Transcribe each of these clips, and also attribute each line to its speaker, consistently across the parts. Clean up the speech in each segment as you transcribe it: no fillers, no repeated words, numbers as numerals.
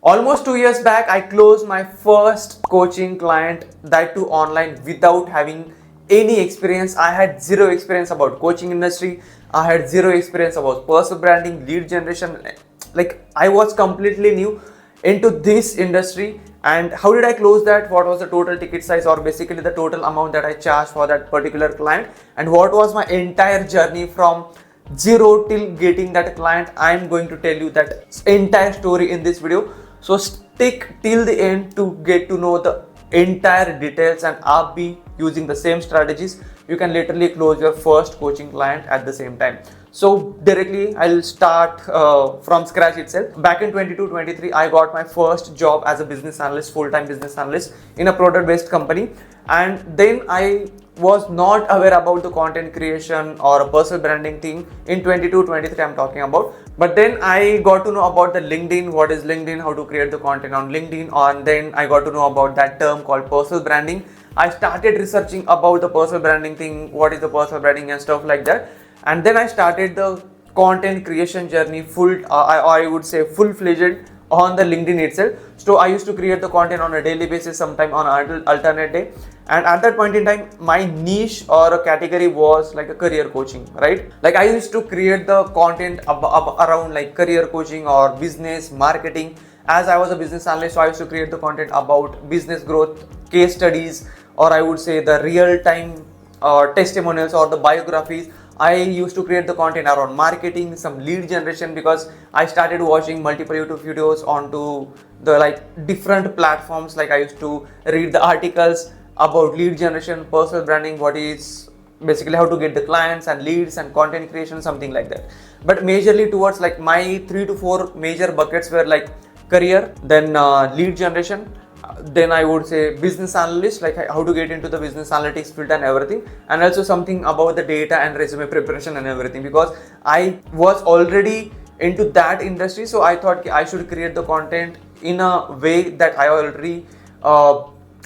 Speaker 1: Almost 2 years back, I closed my first coaching client, that too online, without having any experience. I had zero experience about coaching industry. I had zero experience about personal branding, lead generation. Like, I was completely new into this industry. And how did I close that? What was the total ticket size, or basically the total amount that I charged for that particular client, and what was my entire journey from zero till getting that client? I'm going to tell you that entire story in this video. So stick till the end to get to know the entire details, and I'll be using the same strategies. You can literally close your first coaching client at the same time. So directly I'll start from scratch itself. Back in 22-23, I got my first job as a business analyst, full-time business analyst in a product-based company. And then I was not aware about the content creation or a personal branding thing. In 22-23 I'm talking about. But then I got to know about the LinkedIn, what is LinkedIn, how to create the content on LinkedIn, and then I got to know about that term called personal branding. I started researching about the personal branding thing, what is the personal branding and stuff like that. And then I started the content creation journey I would say full-fledged on the LinkedIn itself. So I used to create the content on a daily basis, sometime on an alternate day. And at that point in time, my niche or a category was like a career coaching, right? Like, I used to create the content around like career coaching or business marketing. As I was a business analyst, so I used to create the content about business growth, case studies, or I would say the real-time testimonials or the biographies. I used to create the content around marketing, some lead generation, because I started watching multiple YouTube videos onto the like different platforms. Like, I used to read the articles about lead generation, personal branding, what is basically how to get the clients and leads and content creation, something like that. But majorly towards like my 3 to 4 major buckets were like career, then lead generation, then I would say business analyst, like how to get into the business analytics field and everything, and also something about the data and resume preparation and everything, because I was already into that industry. So I thought I should create the content in a way that I already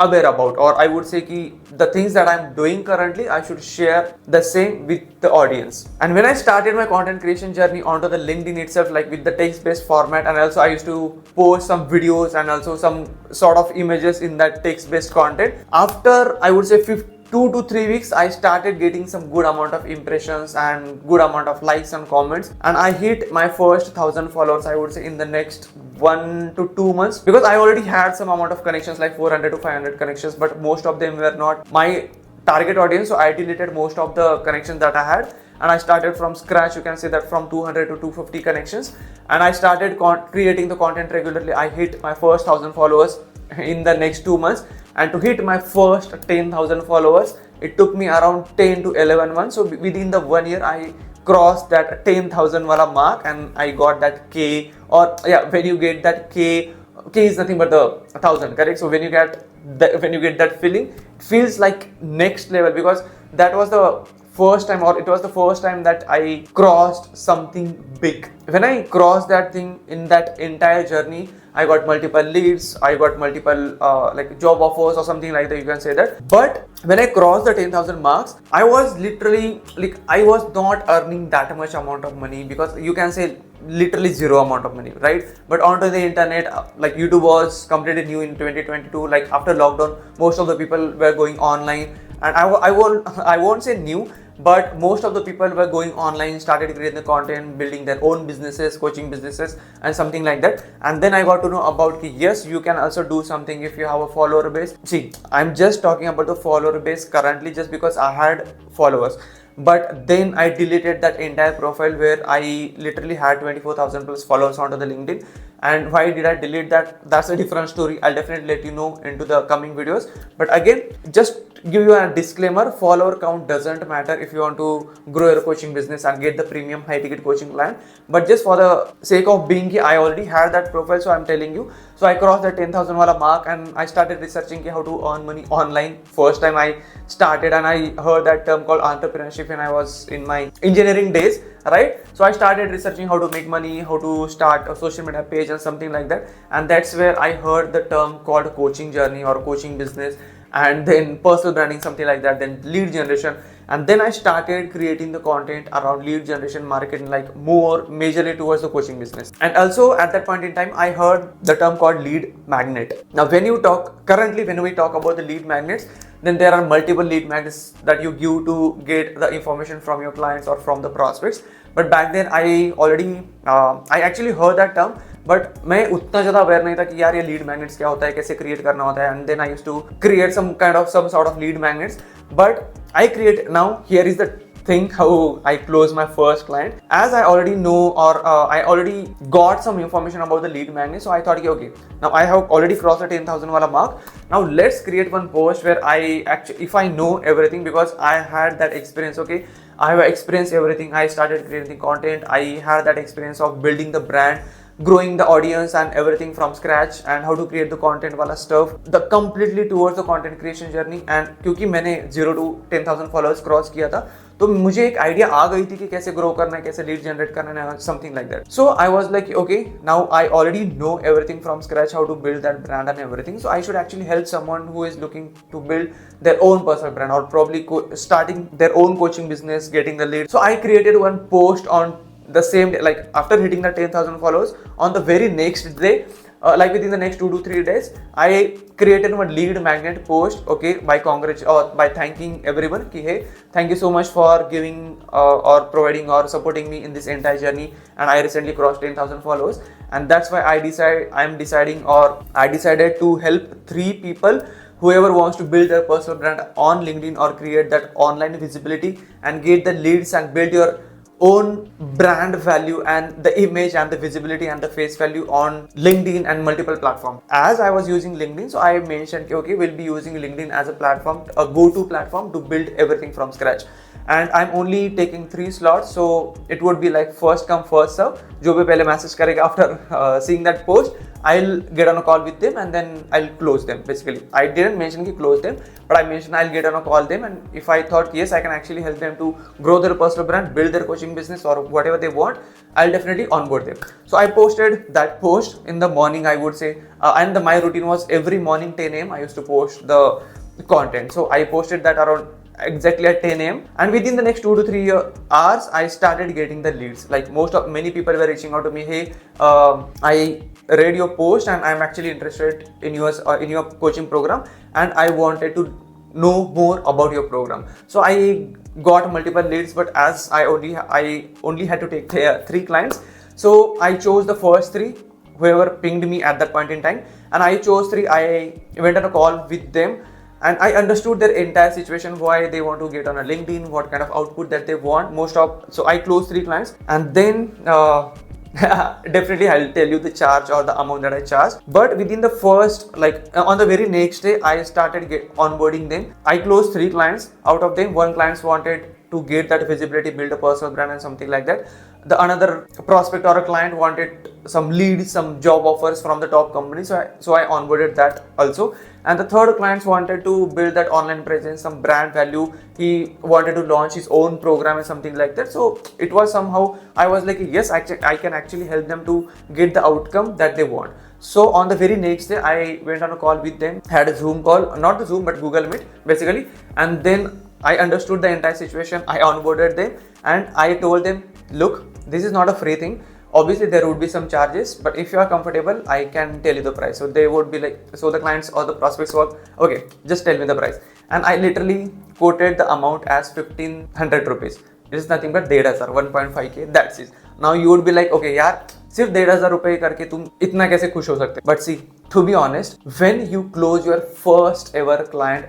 Speaker 1: aware about, or I would say the things that I'm doing currently, I should share the same with the audience. And when I started my content creation journey onto the LinkedIn itself, like with the text-based format, and also I used to post some videos and also some sort of images in that text-based content. After I would say 2 to 3 weeks, I started getting some good amount of impressions and good amount of likes and comments, and I hit my first 1,000 followers, I would say, in the next 1 to 2 months, because I already had some amount of connections, like 400 to 500 connections, but most of them were not my target audience. So I deleted most of the connections that I had, and I started from scratch. You can say that from 200 to 250 connections, and I started creating the content regularly. I hit my first 1,000 followers in the next 2 months, and to hit my first 10,000 followers, it took me around 10 to 11 months. So within the 1 year, I crossed that 10,000 wala mark, and I got that K, or yeah, when you get that K is nothing but the 1,000, correct? So when you get that feeling, it feels like next level, because that was the first time, or it was the first time that I crossed something big. When I crossed that thing, in that entire journey, I got multiple leads, I got multiple like job offers or something like that, you can say that. But when I crossed the 10,000 marks, I was literally like, I was not earning that much amount of money, because you can say literally zero amount of money, right? But onto the internet, like YouTube was completely new in 2022. Like after lockdown, most of the people were going online, and I won't say new, but most of the people were going online, started creating the content, building their own businesses, coaching businesses and something like that. And then I got to know about yes, you can also do something if you have a follower base. See, I'm just talking about the follower base currently just because I had followers. But then I deleted that entire profile where I literally had 24,000 plus followers onto the LinkedIn. And why did I delete that? That's a different story. I'll definitely let you know into the coming videos. But again, just give you a disclaimer, follower count doesn't matter if you want to grow your coaching business and get the premium high ticket coaching plan. But just for the sake of being, I already had that profile, so I'm telling you. So I crossed the 10,000 wala mark, and I started researching how to earn money online. First time I started, and I heard that term called entrepreneurship when I was in my engineering days, right? So I started researching how to make money, how to start a social media page and something like that. And that's where I heard the term called coaching journey or coaching business, and then personal branding, something like that, then lead generation. And then I started creating the content around lead generation marketing, like more majorly towards the coaching business. And also at that point in time, I heard the term called lead magnet. Now when we talk about the lead magnets, then there are multiple lead magnets that you give to get the information from your clients or from the prospects. But back then I actually heard that term, but मैं उतना ज़्यादा aware नहीं था कि यार ये lead magnets क्या होता है, कैसे क्रिएट करना होता है. And then I used to create some sort of lead magnets. But I create now, here is the thing how I close my first client. As I already know, or I already got some information about the lead magnet, so I thought okay, now I have already crossed the 10,000 wala mark. Now let's create one post where I actually, if I know everything, because I had that experience, okay, I have experienced everything. I started creating content, I had that experience of building the brand, growing the audience and everything from scratch, and how to create the content wala stuff, the completely towards the content creation journey. And क्योंकि मैंने 0 to 10,000 followers cross किया था, तो मुझे एक idea आ गई थी कि कैसे ग्रो करना है, कैसे लीड जनरेट करना है, something like that. So I was like okay, now I already know everything from scratch, how to build that brand and everything. So I should actually help someone who is looking to build their own personal brand, or probably starting their own coaching business, getting the lead. So I created one post on the same day, like after hitting the 10,000 followers, on the very next day, like within the next 2 to 3 days, I created one lead magnet post, okay, by thanking everyone ki hey, thank you so much for giving or providing or supporting me in this entire journey, and I recently crossed 10,000 followers. And that's why I decided to help 3 people, whoever wants to build their personal brand on LinkedIn or create that online visibility and get the leads and build your own brand value and the image and the visibility and the face value on LinkedIn and multiple platforms. As I was using LinkedIn, so I mentioned okay, we'll be using LinkedIn as a platform, a go-to platform to build everything from scratch. And I'm only taking 3 slots, so it would be like first come first serve. जो भी पहले message करेगा after seeing that post, I'll get on a call with them and then I'll close them. Basically, I didn't mention कि close them, but I mentioned I'll get on a call them, and if I thought yes, I can actually help them to grow their personal brand, build their coaching business or whatever they want, I'll definitely onboard them. So I posted that post in the morning, I would say, and my routine was every morning 10 a.m. I used to post the content. So I posted that around exactly at 10 a.m. and within the next 2 to 3 hours I started getting the leads. Like many people were reaching out to me, hey, I read your post and I'm actually interested in your coaching program, and I wanted to know more about your program. So I got multiple leads, but as I only had to take 3 clients, so I chose the first 3 whoever pinged me at that point in time, and I chose 3. I went on a call with them and I understood their entire situation, why they want to get on a LinkedIn, what kind of output that they want. So I closed 3 clients, and then definitely I'll tell you the charge or the amount that I charged. But within the first, on the very next day, I started onboarding them. I closed 3 clients. Out of them, 1 client wanted to get that visibility, build a personal brand and something like that. The another prospect or a client wanted some leads, some job offers from the top company, so I onboarded that also. And the third client wanted to build that online presence, some brand value. He wanted to launch his own program and something like that. So it was somehow, I was like, yes, I can actually help them to get the outcome that they want. So on the very next day, I went on a call with them, had a Zoom call, not the Zoom but Google Meet basically. And then I understood the entire situation. I onboarded them and I told them, look, this is not a free thing. Obviously there would be some charges, but if you are comfortable, I can tell you the price. So they would be like, so the clients or the prospects were, okay, just tell me the price. And I literally quoted the amount as 1,500 rupees. It is nothing but 1,500, 1.5k, that's it. Now you would be like, okay यार, सिर्फ 1,500 रुपए करके तुम इतना कैसे खुश हो सकते? But see, to be honest, when you close your first ever client,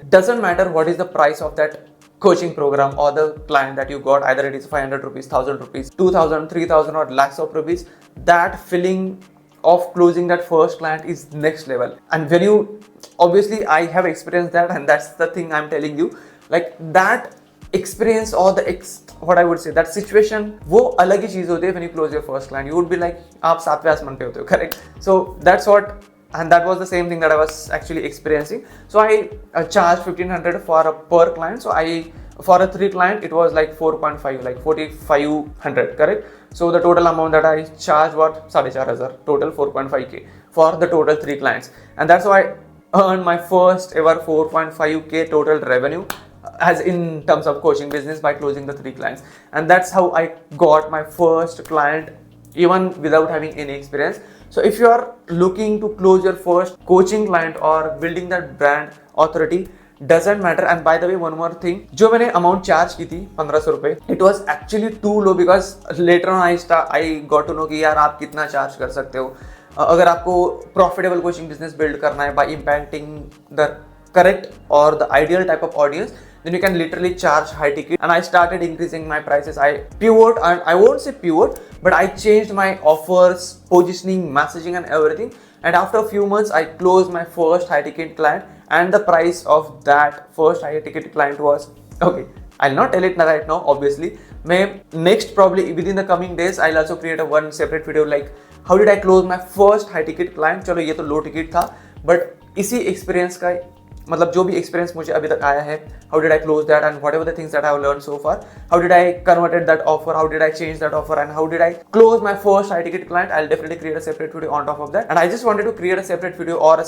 Speaker 1: doesn't matter what is the price of that coaching program or the client that you got, either it is 500 rupees, 1,000 rupees, 2,000, 3,000 or lakhs of rupees, that feeling of closing that first client is next level. And when you, obviously I have experienced that, and that's the thing I'm telling you, like that experience or what I would say, that situation, वो अलग ही चीज होती है when you close your first client. You would be like, आप 7वें आसमान पे होते हो, correct? So that's what, and that was the same thing that I was actually experiencing. So I charged 1,500 for a per client. So for a 3 client, it was like 4.5, like 4,500, correct? So the total amount that I charged was 4,500, total 4.5k for the total 3 clients. And that's why I earned my first ever 4.5k total revenue as in terms of coaching business by closing the 3 clients. And that's how I got my first client even without having any experience. So if you are looking to close your first coaching client or building that brand authority, doesn't matter. And by the way, one more thing, जो मैंने amount charge की थी 1500 रुपए, it was actually too low because later on I got to know कि यार आप कितना charge कर सकते हो अगर आपको profitable coaching business build करना है by impacting the correct or the ideal type of audience, then you can literally charge high ticket. And I started increasing my prices. I pivot, and I won't say pivot, but I changed my offers, positioning, messaging and everything. And after a few months, I closed my first high ticket client, and the price of that first high ticket client was, okay, I'll not tell it right now, obviously. May next, probably within the coming days, I'll also create a one separate video like how did I close my first high ticket client. चलो ये तो low ticket था, but इसी experience का मतलब जो भी experience मुझे अभी तक आया है, how did I close that and whatever the things that I have learned so far, how did I converted that offer, how did I change that offer and how did I close my first high ticket client. I will definitely create a separate video on top of that. And I just wanted to create a separate video और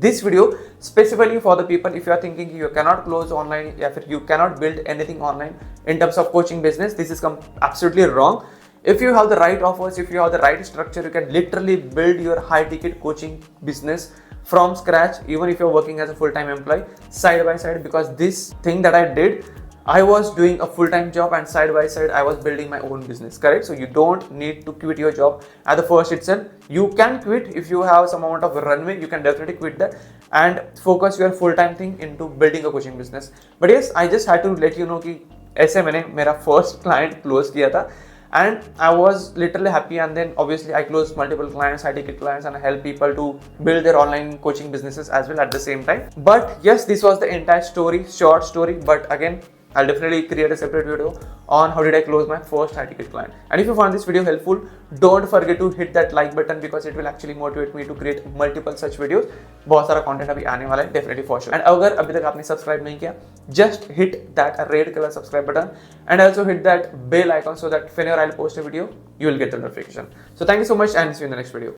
Speaker 1: this video specifically for the people if you are thinking you cannot close online, if you cannot build anything online in terms of coaching business. This is absolutely wrong. If you have the right offers, if you have the right structure, you can literally build your high ticket coaching business from scratch, even if you're working as a full-time employee side by side. Because this thing that I did, I was doing a full-time job and side by side I was building my own business, correct? So you don't need to quit your job at the first itself. You can quit if you have some amount of runway. You can definitely quit that and focus your full-time thing into building a coaching business. But yes, I just had to let you know कि ऐसे मैंने मेरा first client close किया था. And I was literally happy, and then obviously I closed multiple clients, high ticket clients, and I help people to build their online coaching businesses as well at the same time. But yes, this was the entire story, short story. But again, I'll definitely create a separate video on how did I close my first high ticket client. And if you found this video helpful, don't forget to hit that like button because it will actually motivate me to create multiple such videos. बहुत सारा content अभी आने वाला है, definitely for sure. And अगर अभी तक आपने subscribe नहीं किया, just hit that red color subscribe button and also hit that bell icon so that whenever I'll post a video, you will get the notification. So thank you so much and see you in the next video.